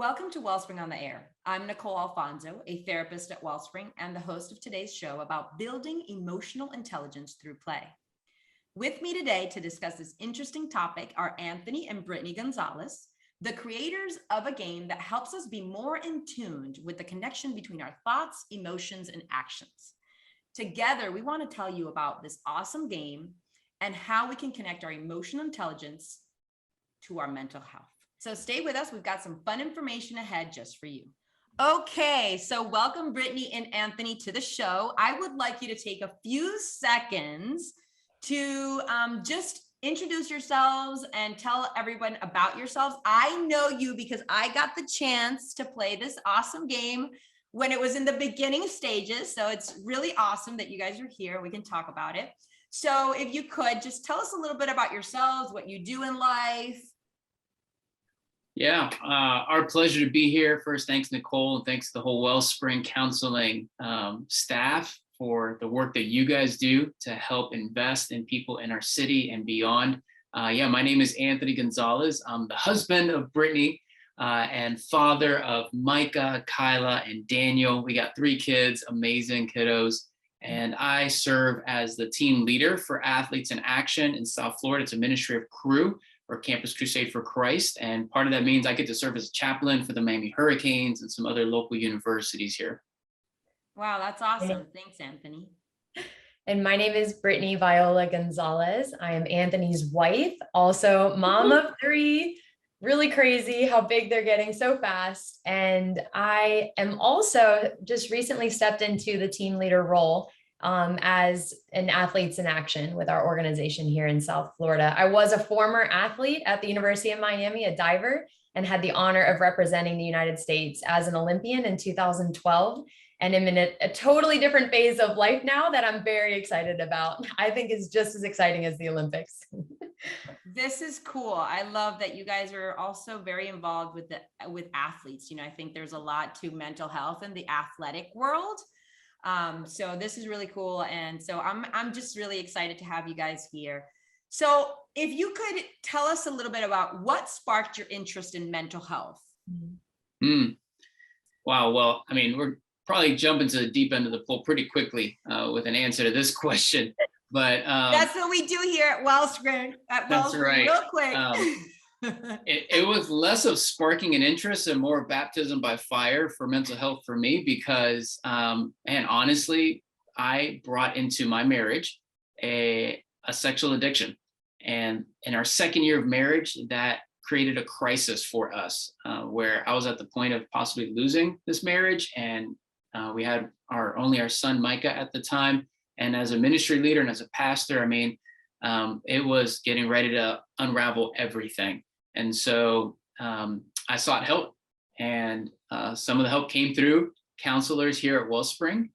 Welcome to Wellspring on the Air. I'm Nicole Alfonso, a therapist at Wellspring and the host of today's show about building emotional intelligence through play. With me today to discuss this interesting topic are Anthony and Brittany Gonzalez, the creators of a game that helps us be more in tune with the connection between our thoughts, emotions, and actions. Together, we want to tell you about this awesome game and how we can connect our emotional intelligence to our mental health. So stay with us. We've got some fun information ahead just for you. Okay, so welcome Brittany and Anthony to the show. I would like you to take a few seconds to just introduce yourselves and tell everyone about yourselves. I know you because I got the chance to play this awesome game when it was in the beginning stages. So it's really awesome that you guys are here. We can talk about it. So if you could just tell us a little bit about yourselves, what you do in life. Yeah, our pleasure to be here. First, thanks, Nicole, and thanks to the whole Wellspring Counseling staff for the work that you guys do to help invest in people in our city and beyond. My name is Anthony Gonzalez. I'm the husband of Brittany and father of Micah, Kyla, and Daniel. We got 3 kids, amazing kiddos. And I serve as the team leader for Athletes in Action in South Florida. It's a ministry of Cru, or Campus Crusade for Christ. And part of that means I get to serve as a chaplain for the Miami Hurricanes and some other local universities here. Wow, that's awesome. Thanks, Anthony. And my name is Brittany Viola Gonzalez. I am Anthony's wife, also mom of 3. Really crazy how big they're getting so fast. And I am also just recently stepped into the team leader role as an Athletes in Action with our organization here in South Florida. I was a former athlete at the University of Miami, a diver, and had the honor of representing the United States as an Olympian in 2012. And I'm in a totally different phase of life now that I'm very excited about. I think is just as exciting as the Olympics. This is cool. I love that you guys are also very involved with athletes. You know, I think there's a lot to mental health in the athletic world. So this is really cool. And so I'm just really excited to have you guys here. So if you could tell us a little bit about what sparked your interest in mental health. Wow. Well, I mean, we're probably jumping to the deep end of the pool pretty quickly with an answer to this question, but that's what we do here at Wellspring. That's right. Real quick. It was less of sparking an interest and more baptism by fire for mental health for me because, and honestly, I brought into my marriage a sexual addiction. And in our second year of marriage, that created a crisis for us where I was at the point of possibly losing this marriage. And we had only our son, Micah, at the time. And as a ministry leader and as a pastor, I mean, it was getting ready to unravel everything. And so I sought help, and some of the help came through counselors here at Wellspring.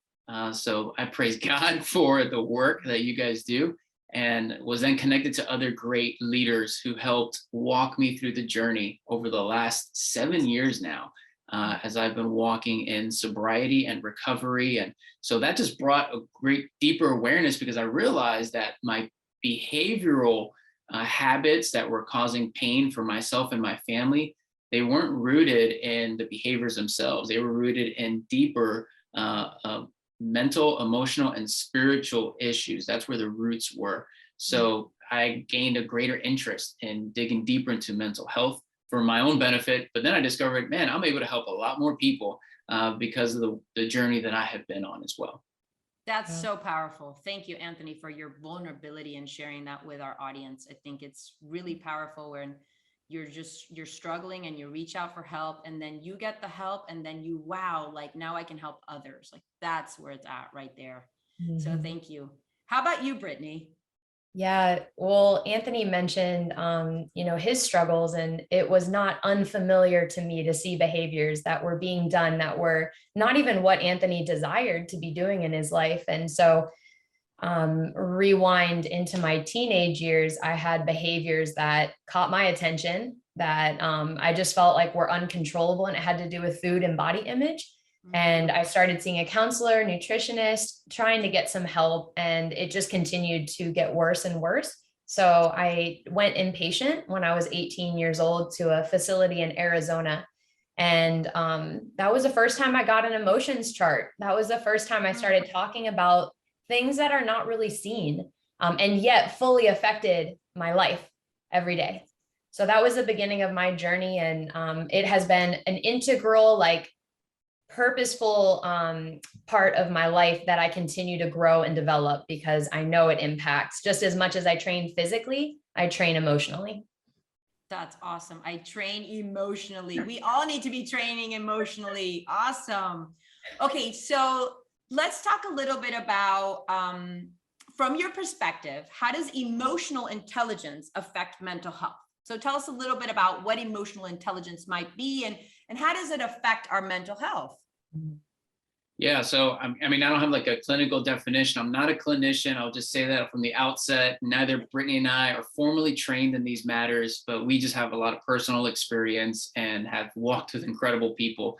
So I praise God for the work that you guys do, and was then connected to other great leaders who helped walk me through the journey over the last 7 years now, as I've been walking in sobriety and recovery. And so that just brought a great deeper awareness because I realized that my behavioral habits that were causing pain for myself and my family, they weren't rooted in the behaviors themselves. They were rooted in deeper mental, emotional, and spiritual issues. That's where the roots were. So I gained a greater interest in digging deeper into mental health for my own benefit. But then I discovered, man, I'm able to help a lot more people because of the journey that I have been on as well. That's so powerful. Thank you, Anthony, for your vulnerability and sharing that with our audience. I think it's really powerful when you're struggling and you reach out for help and then you get the help and then wow, like now I can help others. Like that's where it's at right there. Mm-hmm. So thank you. How about you, Brittany? Yeah, well, Anthony mentioned, his struggles, and it was not unfamiliar to me to see behaviors that were being done that were not even what Anthony desired to be doing in his life. And so rewind into my teenage years, I had behaviors that caught my attention that I just felt like were uncontrollable, and it had to do with food and body image. And I started seeing a counselor, nutritionist, trying to get some help, and it just continued to get worse and worse. So I went inpatient when I was 18 years old to a facility in Arizona. And that was the first time I got an emotions chart. That was the first time I started talking about things that are not really seen, and yet fully affected my life every day. So that was the beginning of my journey. And it has been an integral, like purposeful part of my life that I continue to grow and develop, because I know it impacts just as much as I train physically, I train emotionally. That's awesome. I train emotionally. We all need to be training emotionally. Awesome. Okay, so let's talk a little bit about, from your perspective, how does emotional intelligence affect mental health? So tell us a little bit about what emotional intelligence might be, and how does it affect our mental health? Yeah, so I mean, I don't have like a clinical definition. I'm not a clinician. I'll just say that from the outset. Neither Brittany and I are formally trained in these matters, but we just have a lot of personal experience and have walked with incredible people.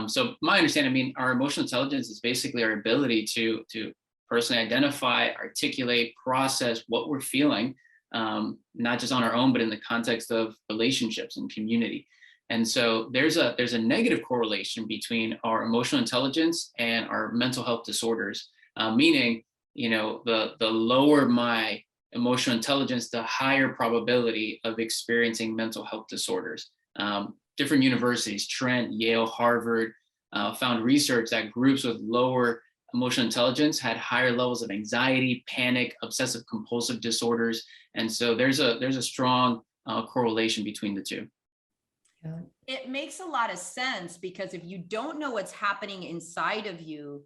So my understanding, I mean, our emotional intelligence is basically our ability to personally identify, articulate, process what we're feeling, not just on our own, but in the context of relationships and community. And so there's a negative correlation between our emotional intelligence and our mental health disorders, meaning, the lower my emotional intelligence, the higher probability of experiencing mental health disorders. Different universities, Trent, Yale, Harvard, found research that groups with lower emotional intelligence had higher levels of anxiety, panic, obsessive compulsive disorders. And so there's a strong correlation between the two. It makes a lot of sense, because if you don't know what's happening inside of you,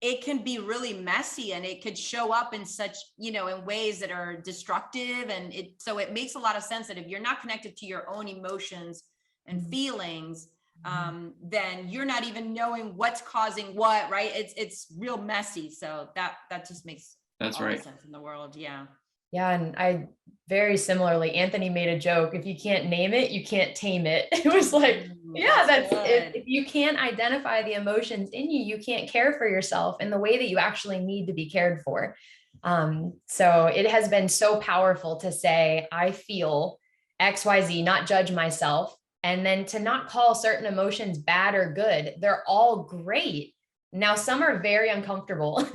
it can be really messy, and it could show up in such, in ways that are destructive. And so it makes a lot of sense that if you're not connected to your own emotions and feelings, then you're not even knowing what's causing what, right? It's real messy. So that just makes all the sense in the world. Yeah. Yeah, and I very similarly, Anthony made a joke, if you can't name it, you can't tame it. It was like, yeah, that's if you can't identify the emotions in you, you can't care for yourself in the way that you actually need to be cared for. So it has been so powerful to say, I feel XYZ, not judge myself, and then to not call certain emotions bad or good. They're all great. Now, some are very uncomfortable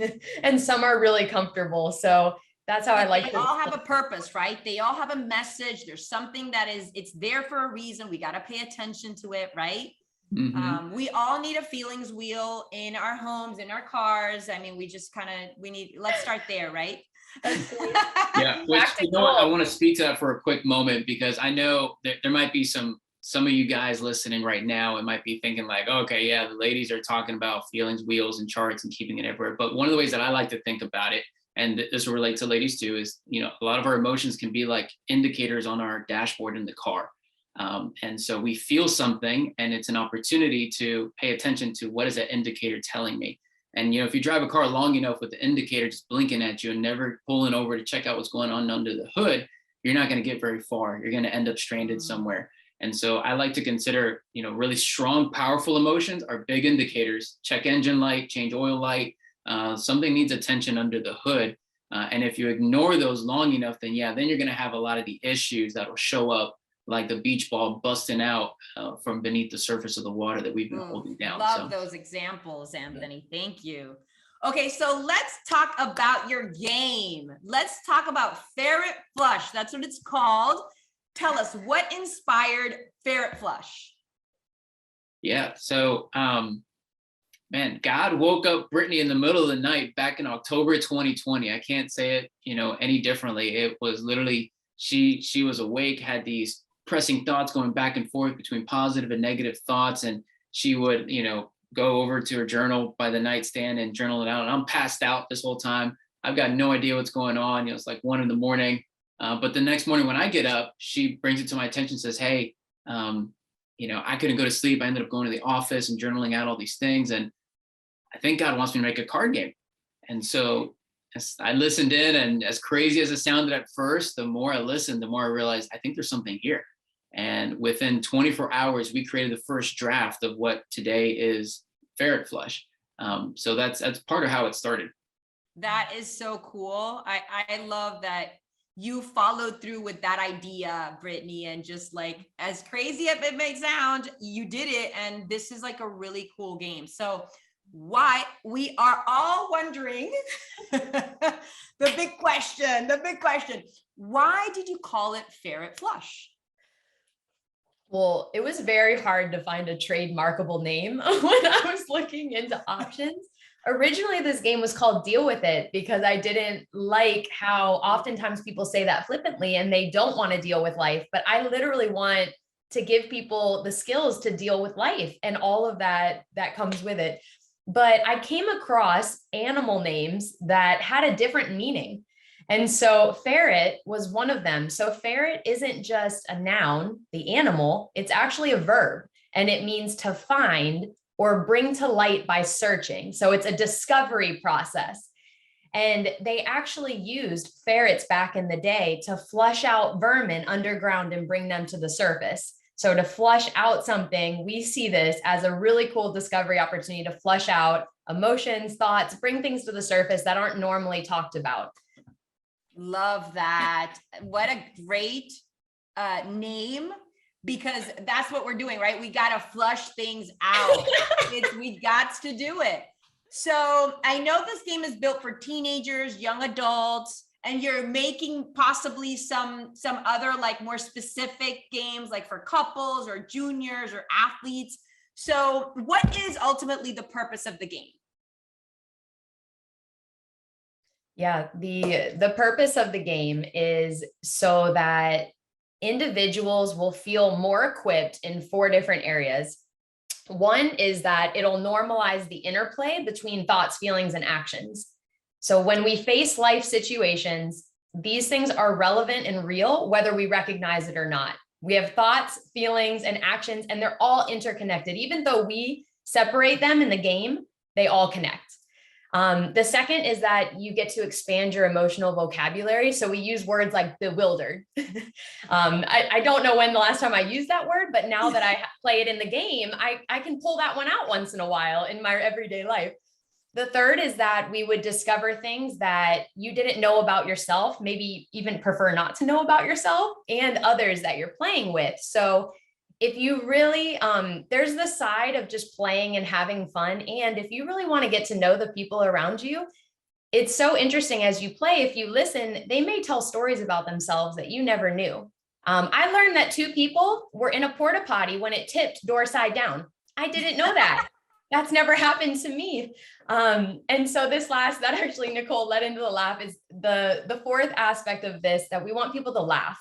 and some are really comfortable. So that's how I like they all have a purpose, right? They all have a message. There's something that it's there for a reason. We got to pay attention to it, right? Mm-hmm. We all need a feelings wheel in our homes, in our cars. I mean, let's start there, right? Yeah, which, I want to speak to that for a quick moment, because I know that there might be some of you guys listening right now, it might be thinking like, okay, yeah, the ladies are talking about feelings wheels and charts and keeping it everywhere. But one of the ways that I like to think about it, and this will relate to ladies too, is, a lot of our emotions can be like indicators on our dashboard in the car. And so we feel something, and it's an opportunity to pay attention to what is that indicator telling me. And, if you drive a car long enough with the indicator just blinking at you and never pulling over to check out what's going on under the hood, you're not going to get very far. You're going to end up stranded somewhere. And so I like to consider, really strong, powerful emotions are big indicators. Check engine light, change oil light. Something needs attention under the hood. And if you ignore those long enough, then you're going to have a lot of the issues that will show up, like the beach ball busting out from beneath the surface of the water that we've been holding down. Love those examples, Anthony. Thank you. Okay, so let's talk about your game. Let's talk about Ferret Flush. That's what it's called. Tell us, what inspired Ferret Flush? Yeah, so man, God woke up Brittany in the middle of the night back in October 2020. I can't say it, any differently. It was literally, she was awake, had these pressing thoughts going back and forth between positive and negative thoughts. And she would, go over to her journal by the nightstand and journal it out. And I'm passed out this whole time. I've got no idea what's going on. It's like 1 a.m. But the next morning when I get up, she brings it to my attention, says, hey, I couldn't go to sleep. I ended up going to the office and journaling out all these things. And I think God wants me to make a card game. And so as I listened in, and as crazy as it sounded at first, the more I listened, the more I realized, I think there's something here. And within 24 hours, we created the first draft of what today is Ferret Flush. So that's part of how it started. That is so cool. I love that you followed through with that idea, Brittany, and just like, as crazy as it may sound, you did it. And this is like a really cool game. So why we are all wondering, the big question, why did you call it Ferret Flush? Well, it was very hard to find a trademarkable name when I was looking into options. Originally, this game was called Deal With It because I didn't like how oftentimes people say that flippantly and they don't want to deal with life. But I literally want to give people the skills to deal with life and all of that comes with it. But I came across animal names that had a different meaning. And so ferret was one of them. So ferret isn't just a noun, the animal, it's actually a verb, and it means to find or bring to light by searching. So it's a discovery process. And they actually used ferrets back in the day to flush out vermin underground and bring them to the surface. So to flush out something, we see this as a really cool discovery opportunity to flush out emotions, thoughts, bring things to the surface that aren't normally talked about. Love that. What a great name, because that's what we're doing, right? We got to flush things out. We got to do it. So I know this game is built for teenagers, young adults, and you're making possibly some other like more specific games like for couples or juniors or athletes. So what is ultimately the purpose of the game? Yeah, the purpose of the game is so that individuals will feel more equipped in 4 different areas. One is that it'll normalize the interplay between thoughts, feelings, and actions. So when we face life situations, these things are relevant and real, whether we recognize it or not. We have thoughts, feelings, and actions, and they're all interconnected. Even though we separate them in the game, they all connect. The second is that you get to expand your emotional vocabulary. So we use words like bewildered. I don't know when the last time I used that word, but now that I play it in the game, I can pull that one out once in a while in my everyday life. The third is that we would discover things that you didn't know about yourself, maybe even prefer not to know about yourself and others that you're playing with. So if you really, there's the side of just playing and having fun. And if you really want to get to know the people around you, it's so interesting as you play. If you listen, they may tell stories about themselves that you never knew. I learned that 2 people were in a porta potty when it tipped door side down. I didn't know that. That's never happened to me. And so that actually, Nicole, led into the laugh is the 4th aspect of this, that we want people to laugh.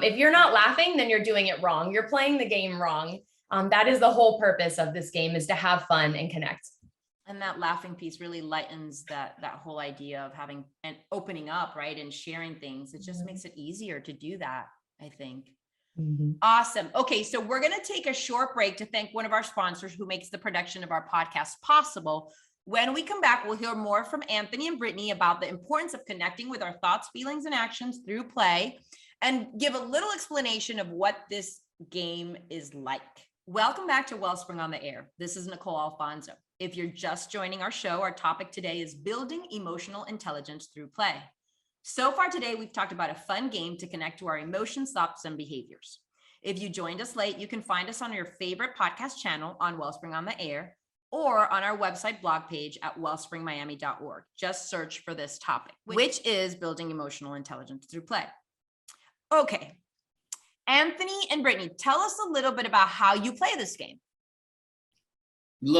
If you're not laughing, then you're doing it wrong. You're playing the game wrong. That is the whole purpose of this game, is to have fun and connect. And that laughing piece really lightens that whole idea of having and opening up, right? And sharing things. It just makes it easier to do that, I think. Awesome. Okay, so we're going to take a short break to thank one of our sponsors who makes the production of our podcast possible. When we come back, we'll hear more from Anthony and Brittany about the importance of connecting with our thoughts, feelings, and actions through play, and give a little explanation of what this game is like. Welcome back to Wellspring on the Air. This is Nicole Alfonso. If you're just joining our show, our topic today is building emotional intelligence through play. So far today, we've talked about a fun game to connect to our emotions, thoughts, and behaviors. If you joined us late, you can find us on your favorite podcast channel on Wellspring on the Air or on our website blog page at wellspringmiami.org. Just search for this topic, which is building emotional intelligence through play. Okay, Anthony and Brittany, tell us a little bit about how you play this game. Would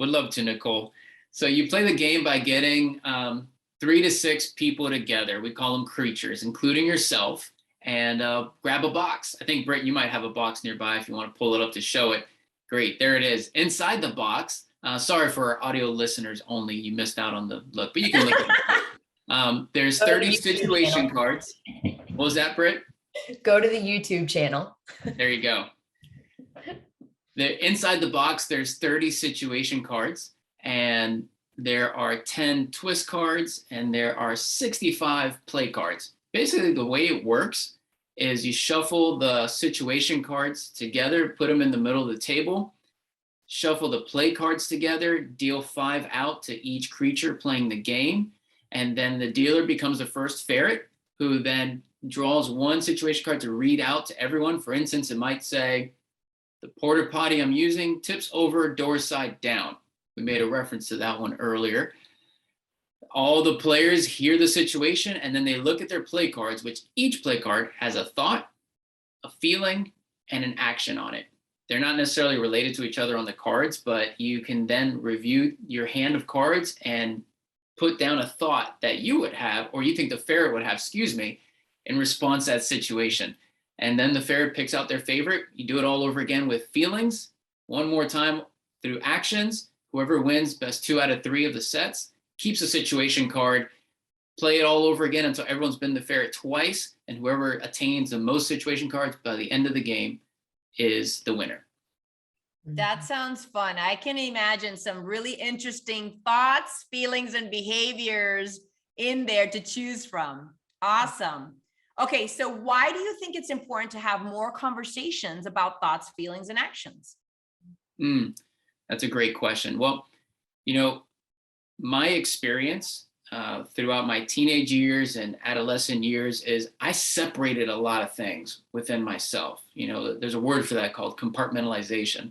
love to, Nicole. So you play the game by getting 3 to 6 people together. We call them creatures, including yourself, and grab a box. I think, Britt, you might have a box nearby if you want to pull it up to show it. Great, there it is. Inside the box, sorry for our audio listeners only, you missed out on the look, but you can look at it. There's 30 situation cards. What was that, Britt? Go to the YouTube channel. There you go. Inside the box, there's 30 situation cards, and there are 10 twist cards, and there are 65 play cards. Basically, the way it works is you shuffle the situation cards together, put them in the middle of the table, shuffle the play cards together, deal 5 out to each creature playing the game, and then the dealer becomes the first ferret. who then draws one situation card to read out to everyone. For instance, it might say, the porta potty I'm using tips over door side down. We made a reference to that one earlier. All the players hear the situation and then they look at their play cards, which each play card has a thought, a feeling, and an action on it. They're not necessarily related to each other on the cards, but you can then review your hand of cards and put down a thought that you would have, or you think the ferret would have, in response to that situation. And then the ferret picks out their favorite. You do it all over again with feelings, one more time through actions. Whoever wins best 2 out of 3 of the sets keeps a situation card. Play it all over again until everyone's been the ferret twice, and whoever attains the most situation cards by the end of the game is the winner. That sounds fun. I can imagine some really interesting thoughts, feelings, and behaviors in there to choose from. Awesome. Okay, so why do you think it's important to have more conversations about thoughts, feelings, and actions? That's a great question. Well, my experience throughout my teenage years and adolescent years is I separated a lot of things within myself. There's a word for that called compartmentalization.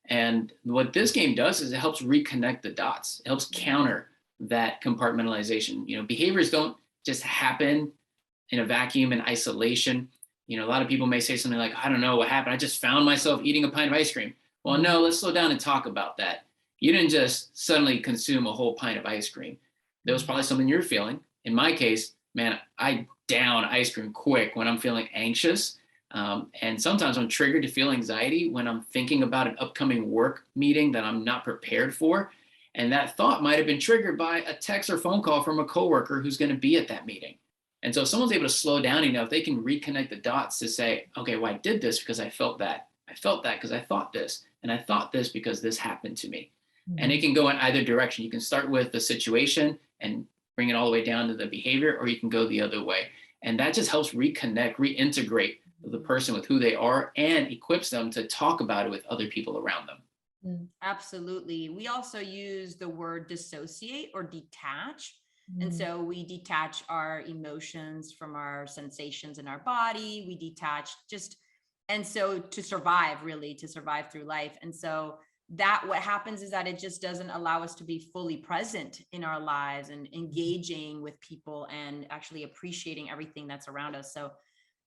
And what this game does is it helps reconnect the dots. It helps counter that compartmentalization. Behaviors don't just happen in a vacuum in isolation. A lot of people may say something like, I don't know what happened. I just found myself eating a pint of ice cream. Well, no, let's slow down and talk about that. You didn't just suddenly consume a whole pint of ice cream. There was probably something you're feeling. In my case, man, I down ice cream quick when I'm feeling anxious. And sometimes I'm triggered to feel anxiety when I'm thinking about an upcoming work meeting that I'm not prepared for. And that thought might have been triggered by a text or phone call from a coworker who's going to be at that meeting. And so if someone's able to slow down enough, they can reconnect the dots to say, okay, well, I did this because I felt that. I felt that because I thought this. And I thought this because this happened to me. And it can go in either direction. You can start with the situation and bring it all the way down to the behavior, or you can go the other way. And that just helps reconnect, reintegrate the person with who they are and equips them to talk about it with other people around them. Absolutely. We also use the word dissociate or detach. And so we detach our emotions from our sensations in our body. We detach and so to survive through life. And so that what happens is that it just doesn't allow us to be fully present in our lives and engaging with people and actually appreciating everything that's around us. So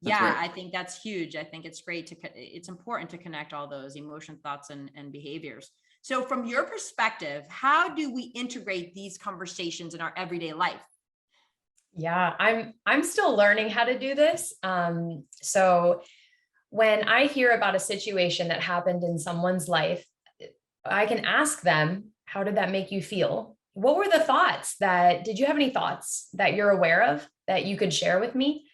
yeah, right. I think that's huge. I think it's great it's important to connect all those emotion, thoughts, and behaviors. So from your perspective, how do we integrate these conversations in our everyday life? Yeah, I'm still learning how to do this. So when I hear about a situation that happened in someone's life, I can ask them, how did that make you feel? What were the thoughts did you have any thoughts that you're aware of that you could share with me?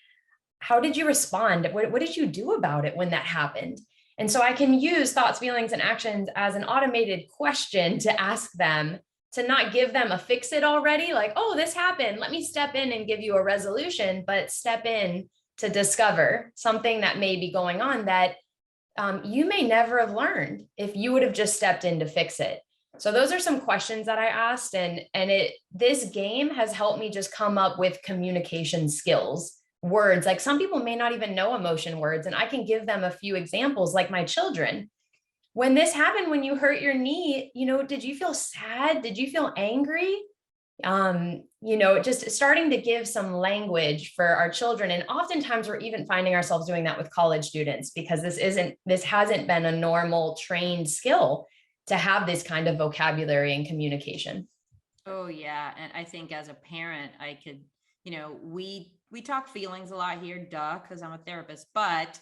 How did you respond? What did you do about it when that happened? And so I can use thoughts, feelings, and actions as an automated question to ask them, to not give them a fix it already, like, oh, this happened, let me step in and give you a resolution, but step in to discover something that may be going on that you may never have learned if you would have just stepped in to fix it. So those are some questions that I asked, and this game has helped me just come up with communication skills. Words, like some people may not even know emotion words, and I can give them a few examples, like my children. When this happened, when you hurt your knee, did you feel sad? Did you feel angry? Just starting to give some language for our children. And oftentimes we're even finding ourselves doing that with college students, because this hasn't been a normal trained skill to have this kind of vocabulary and communication. Oh yeah. And I think as a parent, I could, we talk feelings a lot here, because I'm a therapist, but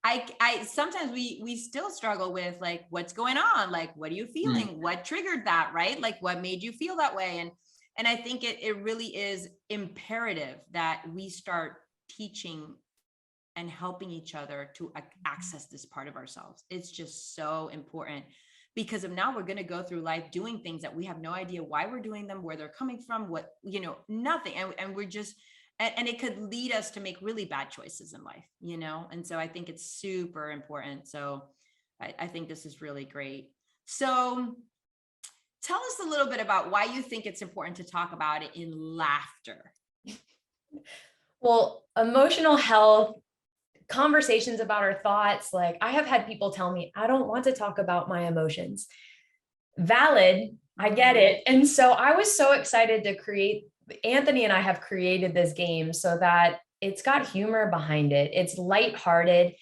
I sometimes we still struggle with like, what's going on? Like, what are you feeling? What triggered that, right? Like, what made you feel that way? And I think it really is imperative that we start teaching and helping each other to access this part of ourselves. It's just so important. Because of now we're going to go through life doing things that we have no idea why we're doing them, where they're coming from, nothing. And we're just, and it could lead us to make really bad choices in life, And so I think it's super important. So I think this is really great. So tell us a little bit about why you think it's important to talk about it in laughter. Well, emotional health, conversations about our thoughts. Like I have had people tell me, I don't want to talk about my emotions. Valid. I get it. And so I was so excited to create, Anthony and I have created this game so that it's got humor behind it. It's lighthearted.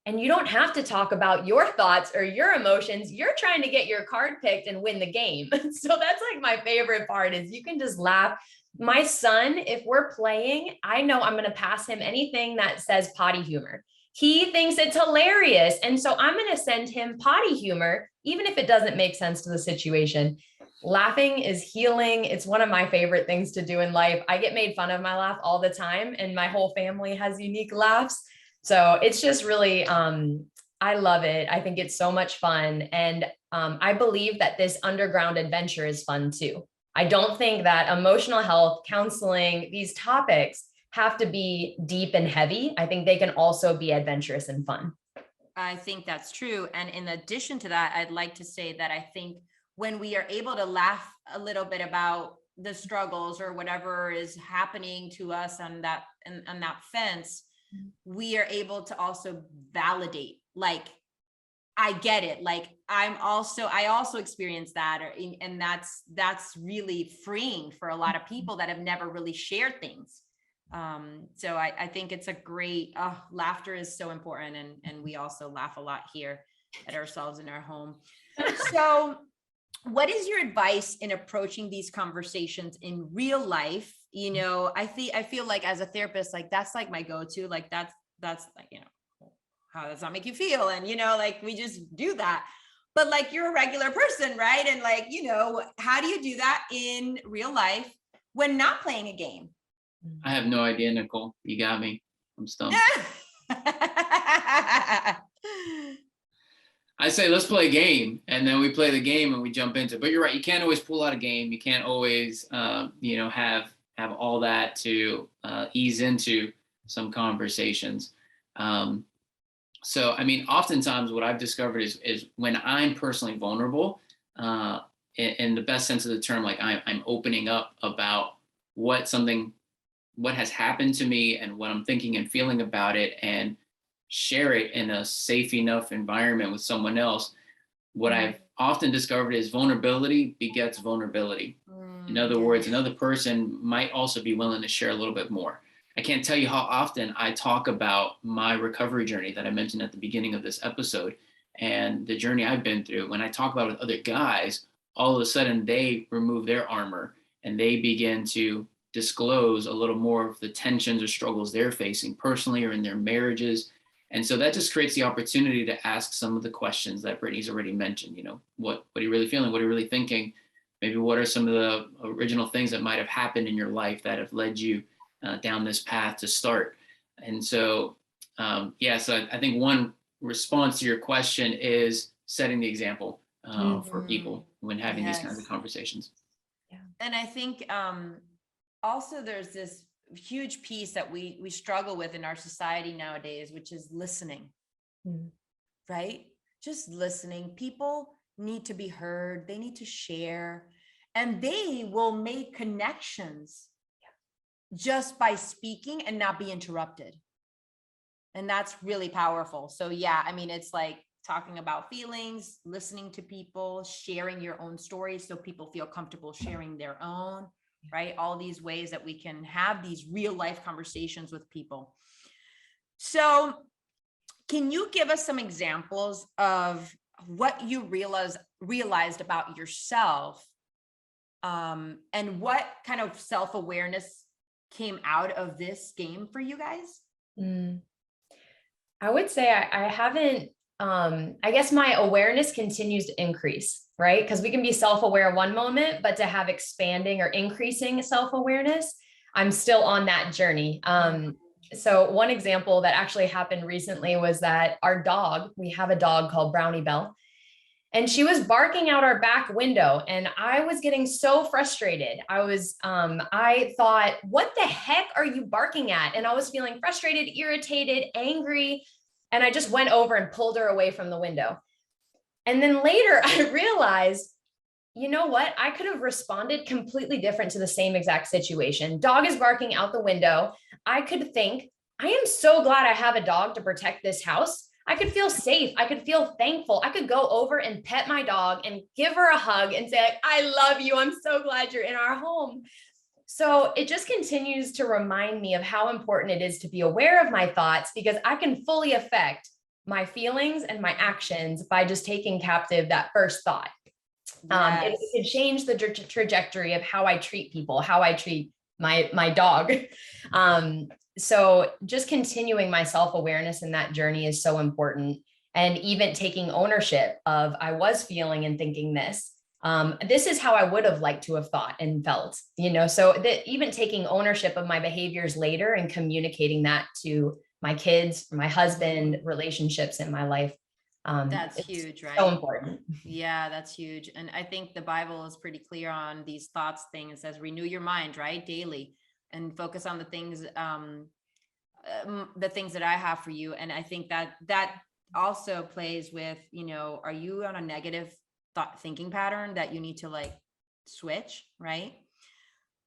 And you don't have to talk about your thoughts or your emotions. You're trying to get your card picked and win the game. So that's like my favorite part is you can just laugh. My son, if we're playing, I know I'm going to pass him anything that says potty humor. He thinks it's hilarious. And so I'm going to send him potty humor, even if it doesn't make sense to the situation. Laughing is healing. It's one of my favorite things to do in life. I get made fun of my laugh all the time, and my whole family has unique laughs. So it's just really, I love it. I think it's so much fun. And I believe that this underground adventure is fun too. I don't think that emotional health, counseling, these topics have to be deep and heavy. I think they can also be adventurous and fun. I think that's true. And in addition to that, I'd like to say that I think when we are able to laugh a little bit about the struggles or whatever is happening to us on that fence, we are able to also validate, like, I get it. Like I also experienced that, and that's really freeing for a lot of people that have never really shared things. So I think it's a great, laughter is so important. And we also laugh a lot here at ourselves in our home. So what is your advice in approaching these conversations in real life? You know, I feel like as a therapist, like that's like my go-to, like that's like, you know, how does that make you feel? And, you know, like we just do that, but like you're a regular person, right? And like, you know, how do you do that in real life when not playing a game? I have no idea, Nicole. You got me. I'm stumped. I say, let's play a game, and then we play the game and we jump into it. But you're right. You can't always pull out a game. You can't always, you know, have all that to ease into some conversations. So, I mean, oftentimes what I've discovered is when I'm personally vulnerable, in the best sense of the term, like I'm opening up about what has happened to me and what I'm thinking and feeling about it, and share it in a safe enough environment with someone else. What I've often discovered is vulnerability begets vulnerability. In other words, another person might also be willing to share a little bit more. I can't tell you how often I talk about my recovery journey that I mentioned at the beginning of this episode and the journey I've been through. When I talk about it with other guys, all of a sudden they remove their armor and they begin to disclose a little more of the tensions or struggles they're facing personally or in their marriages. And so that just creates the opportunity to ask some of the questions that Brittany's already mentioned. You know, what are you really feeling? What are you really thinking? Maybe what are some of the original things that might have happened in your life that have led you down this path to start? And so, so I think one response to your question is setting the example for people when having these kinds of conversations. Yeah. And I think also there's this huge piece that we struggle with in our society nowadays, which is listening, right? Just listening. People need to be heard. They need to share, and they will make connections just by speaking and not be interrupted. And that's really powerful. So yeah, I mean, it's like talking about feelings, listening to people, sharing your own stories so people feel comfortable sharing their own, right? All these ways that we can have these real life conversations with people. So can you give us some examples of what you realized about yourself, and what kind of self-awareness came out of this game for you guys? I would say I haven't, I guess my awareness continues to increase, right? Because we can be self-aware one moment, but to have expanding or increasing self-awareness, I'm still on that journey. So one example that actually happened recently was that our dog, we have a dog called Brownie Bell, and she was barking out our back window, and I was getting so frustrated. I thought, what the heck are you barking at? And I was feeling frustrated, irritated, angry. And I just went over and pulled her away from the window. And then later I realized you know what? I could have responded completely different to the same exact situation. Dog is barking out the window. I could think, I am so glad I have a dog to protect this house. I could feel safe. I could feel thankful. I could go over and pet my dog and give her a hug and say, like, I love you. I'm so glad you're in our home. So it just continues to remind me of how important it is to be aware of my thoughts, because I can fully affect my feelings and my actions by just taking captive that first thought. Yes. It could change the trajectory of how I treat people, how I treat my dog. So just continuing my self-awareness in that journey is so important. And even taking ownership of, I was feeling and thinking this. This is how I would have liked to have thought and felt, so that even taking ownership of my behaviors later and communicating that to my kids, my husband, relationships in my life. That's huge, right? So important. Yeah, that's huge. And I think the Bible is pretty clear on these thoughts thing. It says, renew your mind, right? Daily, and focus on the things that I have for you. And I think that also plays with, are you on a negative thinking pattern that you need to like switch, right?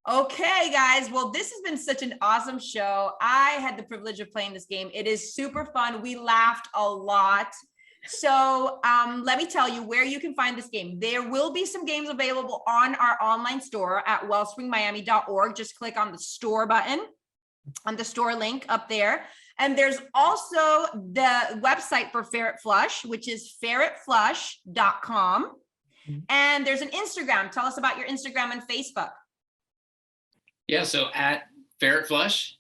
Okay, guys. Well, this has been such an awesome show. I had the privilege of playing this game. It is super fun. We laughed a lot. So let me tell you where you can find this game. There will be some games available on our online store at wellspringmiami.org. Just click on the store button, on the store link up there. And there's also the website for Ferret Flush, which is ferretflush.com. And there's an Instagram. Tell us about your Instagram and Facebook. Yeah, so at Ferret Flush,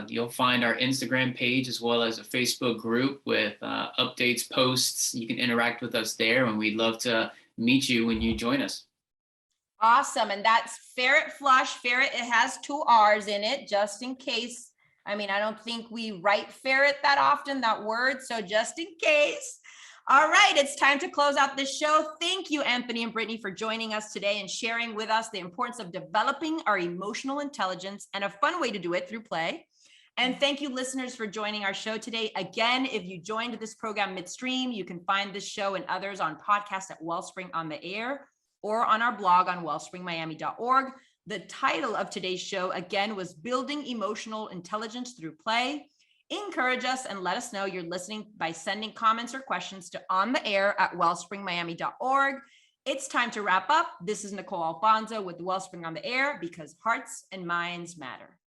you'll find our Instagram page as well as a Facebook group with updates, posts. You can interact with us there, and we'd love to meet you when you join us. Awesome. And that's Ferret Flush. Ferret, it has 2 R's in it, just in case. I mean, I don't think we write ferret that often, that word. So just in case. All right, it's time to close out this show. Thank you, Anthony and Brittany, for joining us today and sharing with us the importance of developing our emotional intelligence and a fun way to do it through play. And thank you, listeners, for joining our show today. Again, if you joined this program midstream, you can find this show and others on podcast at Wellspring on the Air or on our blog on wellspringmiami.org. The title of today's show, again, was Building Emotional Intelligence Through Play. Encourage us and let us know you're listening by sending comments or questions to ontheair@wellspringmiami.org. It's time to wrap up. This is Nicole Alfonso with Wellspring on the Air, because hearts and minds matter.